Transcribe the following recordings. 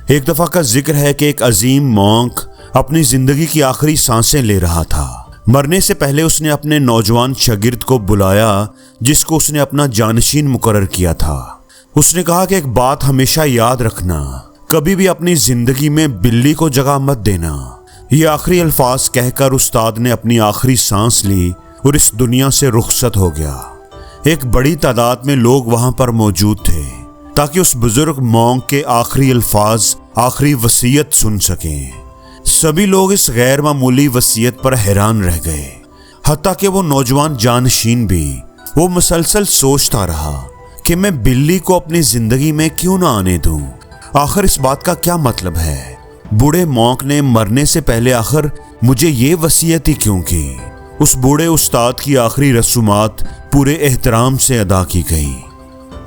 एक दफा का जिक्र है कि एक अजीम मॉन्क अपनी जिंदगी की आखिरी सांसें ले रहा था। मरने से पहले उसने अपने नौजवान शागिर्द को बुलाया जिसको उसने अपना जानशीन मुकर्रर किया था। उसने कहा कि एक बात हमेशा याद रखना, कभी भी अपनी जिंदगी में बिल्ली को जगह मत देना। ये आखिरी अल्फाज कहकर उस्ताद ने अपनी आखिरी सांस ली और इस दुनिया से रुखसत हो गया। एक बड़ी तादाद में लोग वहां पर मौजूद थे ताकि उस बुजुर्ग मॉन्क के आखिरी अल्फाज, आखिरी वसीयत सुन सकें। सभी लोग इस गैर मामूली वसीयत पर हैरान रह गए, हत्ता कि वो नौजवान जानशीन भी। वो मुसलसल सोचता रहा कि मैं बिल्ली को अपनी जिंदगी में क्यों ना आने दूं। आखिर इस बात का क्या मतलब है? बूढ़े मॉन्क ने मरने से पहले आखिर मुझे ये वसीयत ही क्यों की? उस बूढ़े उस्ताद की आखिरी रसूमात पूरे एहतराम से अदा की गई,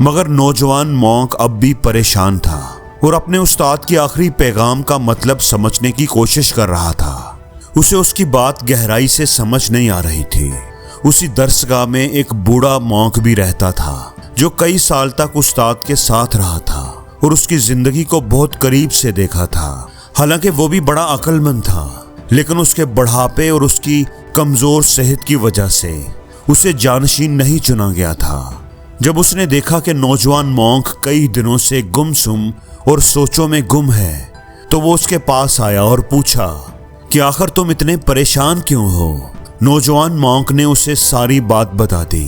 मगर नौजवान मॉन्क अब भी परेशान था और अपने उस्ताद की आखिरी पैगाम का मतलब समझने की कोशिश कर रहा था। उसे उसकी बात गहराई से समझ नहीं आ रही थी। उसी दरसगाह में एक बूढ़ा मॉन्क भी रहता था जो कई साल तक उस्ताद के साथ रहा था और उसकी जिंदगी को बहुत करीब से देखा था। हालांकि वो भी बड़ा अक्लमंद था, लेकिन उसके बढ़ापे और उसकी कमजोर सेहत की वजह से उसे जानशीन नहीं चुना गया था। जब उसने देखा कि नौजवान मॉन्क कई दिनों से गुमसुम और सोचों में गुम है, तो वो उसके पास आया और पूछा कि आखिर तुम इतने परेशान क्यों हो? नौजवान मॉन्क ने उसे सारी बात बता दी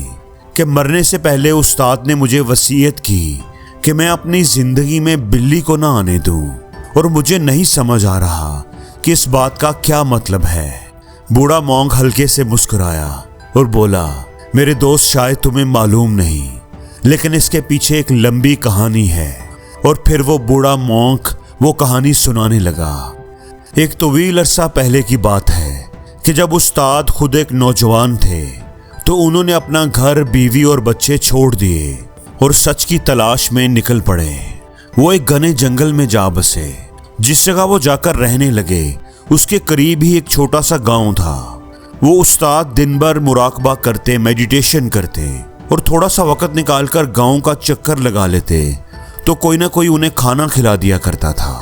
कि मरने से पहले उस्ताद ने मुझे वसीयत की कि मैं अपनी जिंदगी में बिल्ली को ना आने दूं, और मुझे नहीं समझ आ रहा कि इस बात का क्या मतलब है। बूढ़ा मॉन्क हल्के से मुस्कुराया और बोला, मेरे दोस्त, शायद तुम्हें मालूम नहीं, लेकिन इसके पीछे एक लंबी कहानी है। और फिर वो बूढ़ा मॉन्क वो कहानी सुनाने लगा। एक तवील अरसा पहले की बात है कि जब उस्ताद खुद एक नौजवान थे तो उन्होंने अपना घर, बीवी और बच्चे छोड़ दिए और सच की तलाश में निकल पड़े। वो एक घने जंगल में जा बसे। जिस जगह वो जाकर रहने लगे उसके करीब ही एक छोटा सा गांव था। वो उस्ताद दिन भर मुराकबा करते, मेडिटेशन करते और थोड़ा सा वक्त निकालकर गांव का चक्कर लगा लेते तो कोई ना कोई उन्हें खाना खिला दिया करता था।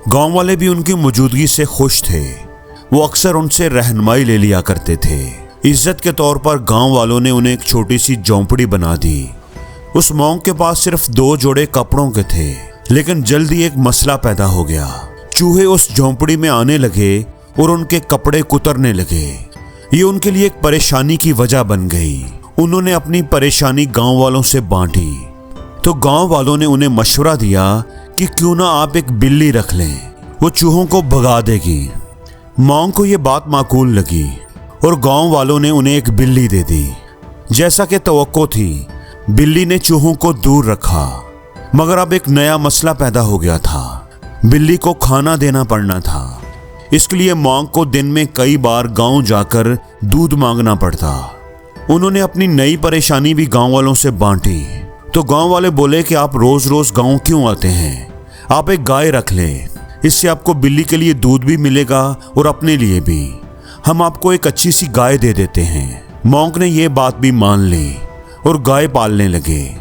गांव वाले भी उनकी मौजूदगी से खुश थे। वो अक्सर उनसे रहनुमाई ले लिया करते थे। इज्जत के तौर पर गांव वालों ने उन्हें एक छोटी सी झोंपड़ी बना दी। उस मॉन्क के पास सिर्फ 2 जोड़े कपड़ों के थे, लेकिन जल्दी एक मसला पैदा हो गया। चूहे उस झोंपड़ी में आने लगे और उनके कपड़े कुतरने लगे। ये उनके लिए एक परेशानी की वजह बन गई। उन्होंने अपनी परेशानी गांव वालों से बांटी तो गांव वालों ने उन्हें मशवरा दिया कि क्यों ना आप एक बिल्ली रख लें, वो चूहों को भगा देगी। मॉन्क को ये बात माकूल लगी और गांव वालों ने उन्हें एक बिल्ली दे दी। जैसा कि तवक्को थी, बिल्ली ने चूहों को दूर रखा, मगर अब एक नया मसला पैदा हो गया था। बिल्ली को खाना देना पड़ना था। इसके लिए मॉन्क को दिन में कई बार गांव जाकर दूध मांगना पड़ता। उन्होंने अपनी नई परेशानी भी गांव वालों से बांटी तो गांव वाले बोले कि आप रोज रोज गांव क्यों आते हैं? आप एक गाय रख लें, इससे आपको बिल्ली के लिए दूध भी मिलेगा और अपने लिए भी। हम आपको एक अच्छी सी गाय दे देते हैं। मॉन्क ने यह बात भी मान ली और गाय पालने लगे,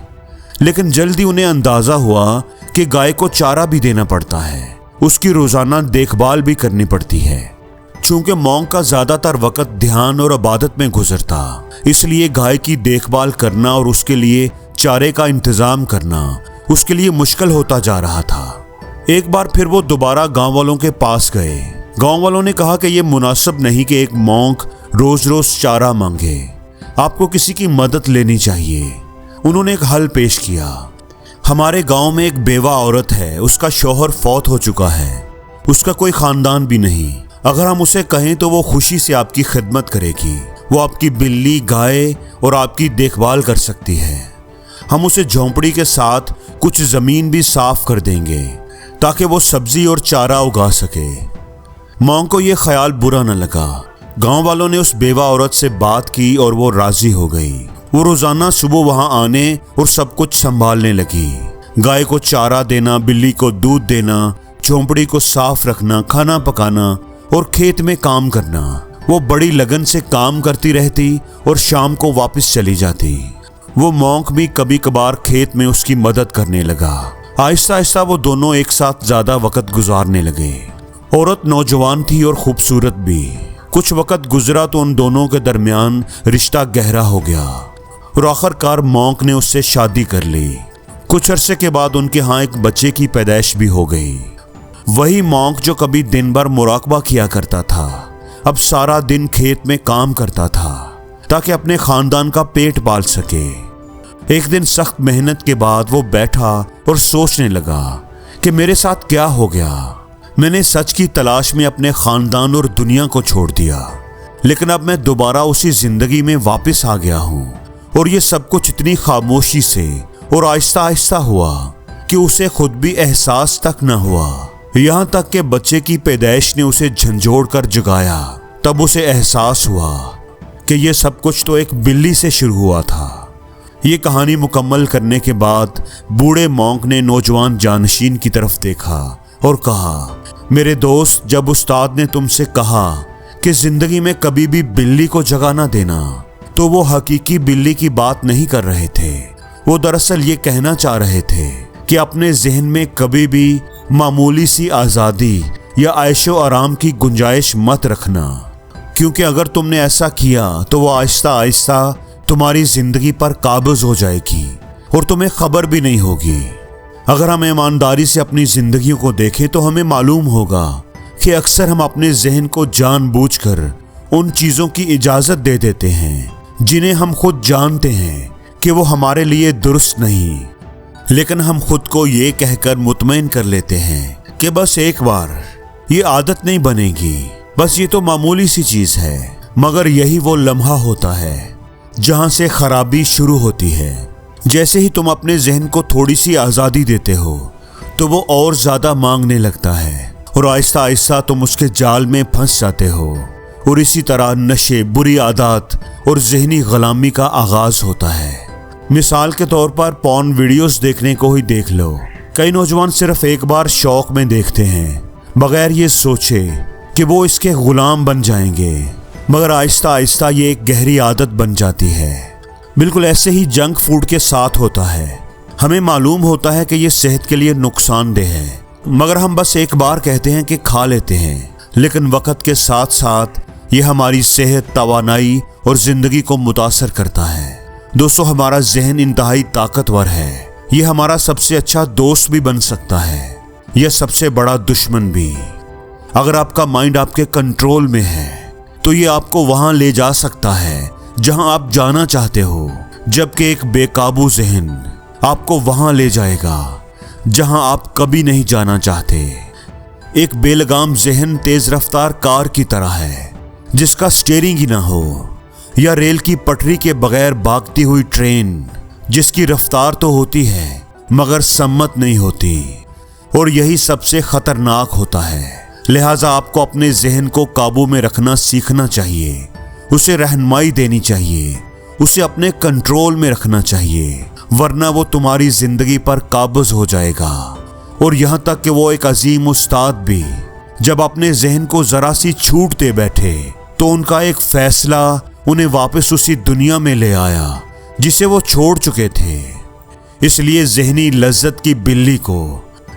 लेकिन जल्दी उन्हें अंदाजा हुआ कि गाय को चारा भी देना पड़ता है, उसकी रोजाना देखभाल भी करनी पड़ती है। चूंकि मॉन्क का ज्यादातर वक्त ध्यान और इबादत में गुजरता, इसलिए गाय की देखभाल करना और उसके लिए चारे का इंतजाम करना उसके लिए मुश्किल होता जा रहा था। एक बार फिर वो दोबारा गांव वालों के पास गए। गांव वालों ने कहा कि यह मुनासिब नहीं कि एक मॉन्क रोज रोज चारा मांगे, आपको किसी की मदद लेनी चाहिए। उन्होंने एक हल पेश किया। हमारे गांव में एक बेवा औरत है, उसका शौहर फौत हो चुका है, उसका कोई खानदान भी नहीं। अगर हम उसे कहें तो वो खुशी से आपकी खिदमत करेगी। वो आपकी बिल्ली, गाय और आपकी देखभाल कर सकती है। हम उसे झोंपड़ी के साथ कुछ जमीन भी साफ कर देंगे ताकि वो सब्जी और चारा उगा सके। मॉन्क को यह ख्याल बुरा न लगा। गांव वालों ने उस बेवा औरत से बात की और वो राजी हो गई। वो रोजाना सुबह वहां आने और सब कुछ संभालने लगी। गाय को चारा देना, बिल्ली को दूध देना, झोंपड़ी को साफ रखना, खाना पकाना और खेत में काम करना। वो बड़ी लगन से काम करती रहती और शाम को वापस चली जाती। वो मॉन्क भी कभी कभार खेत में उसकी मदद करने लगा। आहिस्ता आहिस्ता वो दोनों एक साथ ज्यादा वक्त गुजारने लगे। औरत नौजवान थी और खूबसूरत भी। कुछ वक्त गुजरा तो उन दोनों के दरमियान रिश्ता गहरा हो गया और आखिरकार मॉन्क ने उससे शादी कर ली। कुछ अरसे के बाद उनके यहाँ एक बच्चे की पैदाइश भी हो गई। वही मॉन्क जो कभी दिन भर मुराकबा किया करता था, अब सारा दिन खेत में काम करता था ताकि अपने खानदान का पेट पाल सके। एक दिन सख्त मेहनत के बाद वो बैठा और सोचने लगा कि मेरे साथ क्या हो गया। मैंने सच की तलाश में अपने खानदान और दुनिया को छोड़ दिया, लेकिन अब मैं दोबारा उसी जिंदगी में वापस आ गया हूँ। और ये सब कुछ इतनी खामोशी से और आहिस्ता आहिस्ता हुआ कि उसे खुद भी एहसास तक न हुआ। यहाँ तक कि बच्चे की पैदाइश ने उसे झंझोड़ कर जगाया। तब उसे एहसास हुआ कि ये सब कुछ तो एक बिल्ली से शुरू हुआ था। ये कहानी मुकम्मल करने के बाद बूढ़े मॉन्क ने नौजवान जानशीन की तरफ देखा और कहा, मेरे दोस्त, जब उस्ताद ने तुमसे कहा कि जिंदगी में कभी भी बिल्ली को जगह ना देना, तो वो हकीकी बिल्ली की बात नहीं कर रहे थे। वो दरअसल ये कहना चाह रहे थे कि अपने जहन में कभी भी मामूली सी आज़ादी या ऐशो आराम की गुंजाइश मत रखना, क्योंकि अगर तुमने ऐसा किया तो वो आहिस्ता आहिस्ता तुम्हारी जिंदगी पर काबज हो जाएगी और तुम्हें खबर भी नहीं होगी। अगर हम ईमानदारी से अपनी जिंदगियों को देखें तो हमें मालूम होगा कि अक्सर हम अपने जहन को जानबूझकर उन चीज़ों की इजाज़त दे देते हैं जिन्हें हम खुद जानते हैं कि वो हमारे लिए दुरुस्त नहीं, लेकिन हम खुद को ये कहकर मुतमईन कर लेते हैं कि बस एक बार, ये आदत नहीं बनेगी, बस ये तो मामूली सी चीज़ है। मगर यही वो लम्हा होता है जहाँ से खराबी शुरू होती है। जैसे ही तुम अपने जहन को थोड़ी सी आज़ादी देते हो तो वो और ज़्यादा मांगने लगता है और आहिस्ता आहिस्ता तुम उसके जाल में फंस जाते हो। और इसी तरह नशे, बुरी आदत और जहनी गुलामी का आगाज़ होता है। मिसाल के तौर पर पॉर्न वीडियोस देखने को ही देख लो। कई नौजवान सिर्फ एक बार शौक में देखते हैं बगैर ये सोचे कि वो इसके गुलाम बन जाएंगे, मगर आहिस्ता आहिस्ता ये एक गहरी आदत बन जाती है। बिल्कुल ऐसे ही जंक फूड के साथ होता है। हमें मालूम होता है कि ये सेहत के लिए नुकसानदेह है, मगर हम बस एक बार कहते हैं कि खा लेते हैं, लेकिन वक्त के साथ साथ ये हमारी सेहत, तवानाई और जिंदगी को मुतासर करता है। दोस्तों, हमारा जहन इंतहाई ताकतवर है। ये हमारा सबसे अच्छा दोस्त भी बन सकता है, यह सबसे बड़ा दुश्मन भी। अगर आपका माइंड आपके कंट्रोल में है तो ये आपको वहां ले जा सकता है जहां आप जाना चाहते हो, जबकि एक बेकाबू जहन आपको वहां ले जाएगा जहां आप कभी नहीं जाना चाहते। एक बेलगाम जहन तेज रफ्तार कार की तरह है जिसका स्टीयरिंग ही ना हो, या रेल की पटरी के बगैर भागती हुई ट्रेन जिसकी रफ्तार तो होती है मगर सम्मत नहीं होती। और यही सबसे खतरनाक होता है। लिहाजा आपको अपने जहन को काबू में रखना सीखना चाहिए, उसे रहनुमाई देनी चाहिए, उसे अपने कंट्रोल में रखना चाहिए, वरना वो तुम्हारी जिंदगी पर काबज हो जाएगा। और यहाँ तक कि वो एक अजीम उस्ताद भी जब अपने जहन को जरा सी छूट दे बैठे तो उनका एक फैसला उन्हें वापस उसी दुनिया में ले आया जिसे वो छोड़ चुके थे। इसलिए जहनी लज्जत की बिल्ली को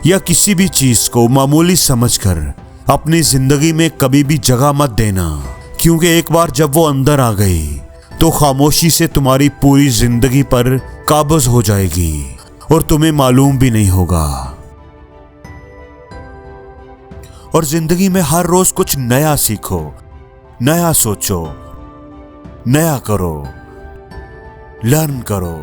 या किसी भी चीज को मामूली समझकर अपनी जिंदगी में कभी भी जगह मत देना, क्योंकि एक बार जब वो अंदर आ गई तो खामोशी से तुम्हारी पूरी जिंदगी पर काबज हो जाएगी और तुम्हें मालूम भी नहीं होगा। और जिंदगी में हर रोज कुछ नया सीखो, नया सोचो, नया करो, लर्न करो।